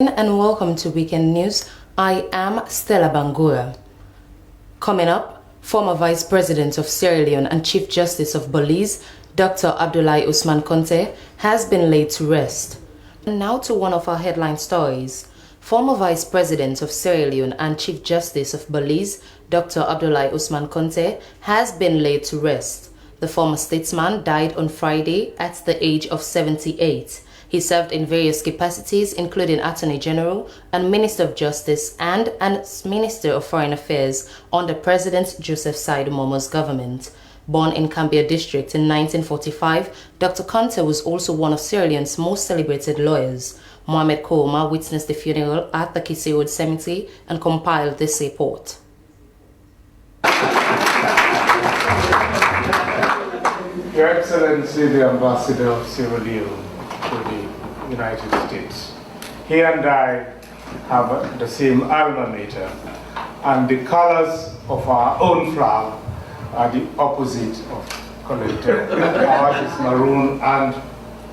And welcome to Weekend News. I am Stella Bangura. Coming up, former Vice President of Sierra Leone and Chief Justice of Belize, Dr. Abdulai Osman Conteh, has been laid to rest. And now to one of our headline stories. Former Vice President of Sierra Leone and Chief Justice of Belize, Dr. Abdulai Osman Conteh, has been laid to rest. The former statesman died on Friday at the age of 78. He served in various capacities, including Attorney General and Minister of Justice and Minister of Foreign Affairs under President Joseph Saidu Momo's government. Born in Cambia District in 1945, Dr. Conteh was also one of Sierra Leone's most celebrated lawyers. Mohamed Kouma witnessed the funeral at the Kisi Road Cemetery and compiled this report. Your Excellency, the Ambassador of Sierra Leone to the United States. He and I have the same alma mater, and the colors of our own flag are the opposite of collective. Ours is maroon and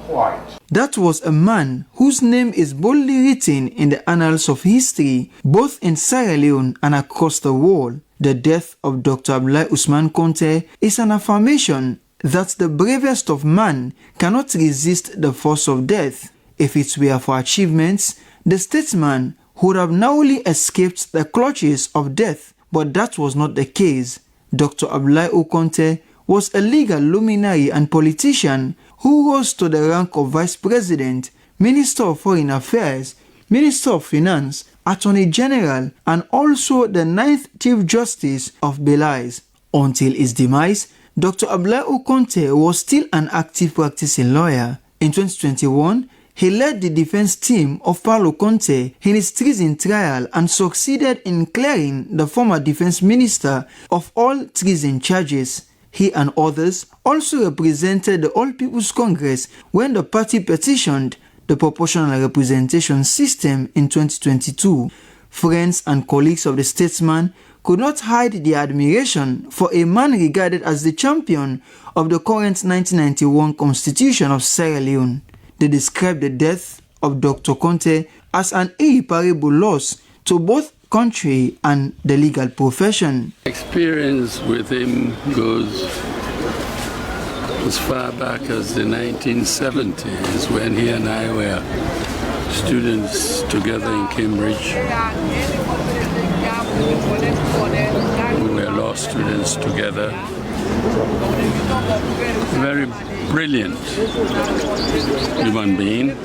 white. That was a man whose name is boldly written in the annals of history, both in Sierra Leone and across the world. The death of Dr. Abdulai Osman Conteh is an affirmation that the bravest of man cannot resist the force of death. If it were for achievements, the statesman would have narrowly escaped the clutches of death, but that was not the case. Dr. Abdulai Conteh was a legal luminary and politician who rose to the rank of Vice President, Minister of Foreign Affairs, Minister of Finance, Attorney General, and also the 9th Chief Justice of Belize. Until his demise, Dr. Abdulai Conteh was still an active practicing lawyer. In 2021, he led the defense team of Paulo Conteh in his treason trial and succeeded in clearing the former defense minister of all treason charges. He and others also represented the All People's Congress when the party petitioned the proportional representation system in 2022. Friends and colleagues of the statesman could not hide their admiration for a man regarded as the champion of the current 1991 Constitution of Sierra Leone. They described the death of Dr. Conteh as an irreparable loss to both country and the legal profession. Experience with him goes as far back as the 1970s when he and I were students together in Cambridge. We were law students together. Very brilliant human being.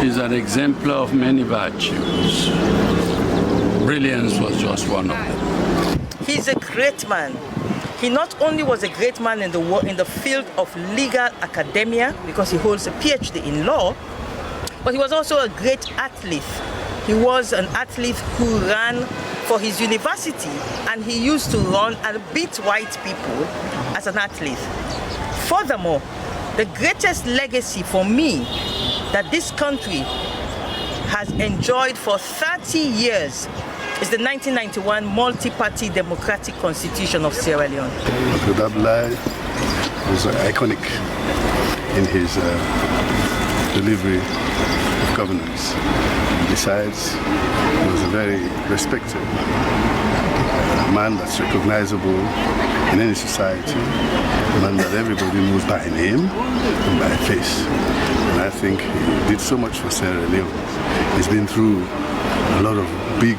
He's an exemplar of many virtues. Brilliance was just one of them. He's a great man. He not only was a great man in the field of legal academia because he holds a PhD in law, but he was also a great athlete. He was an athlete who ran for his university, and he used to run and beat white people as an athlete. Furthermore, the greatest legacy for me that this country has enjoyed for 30 years is the 1991 multi-party democratic constitution of Sierra Leone. Dr. Abdulai was iconic in his delivery of governance. Besides, he was a very respected man that's recognizable in any society, a man that everybody knows by name and by face. And I think he did so much for Sierra Leone. He's been through a lot of big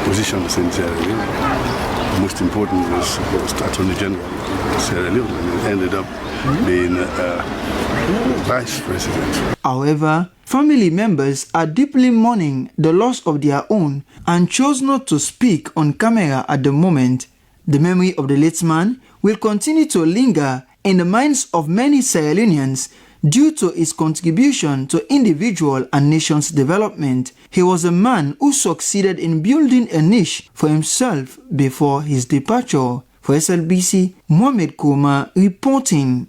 positions in Sierra Leone. The most important was Attorney General of Sierra Leone, and he ended up being Vice President. However, family members are deeply mourning the loss of their own and chose not to speak on camera at the moment. The memory of the late man will continue to linger in the minds of many Sierra Leoneans due to his contribution to individual and nation's development. He was a man who succeeded in building a niche for himself before his departure. For SLBC, Mohamed Kouma reporting.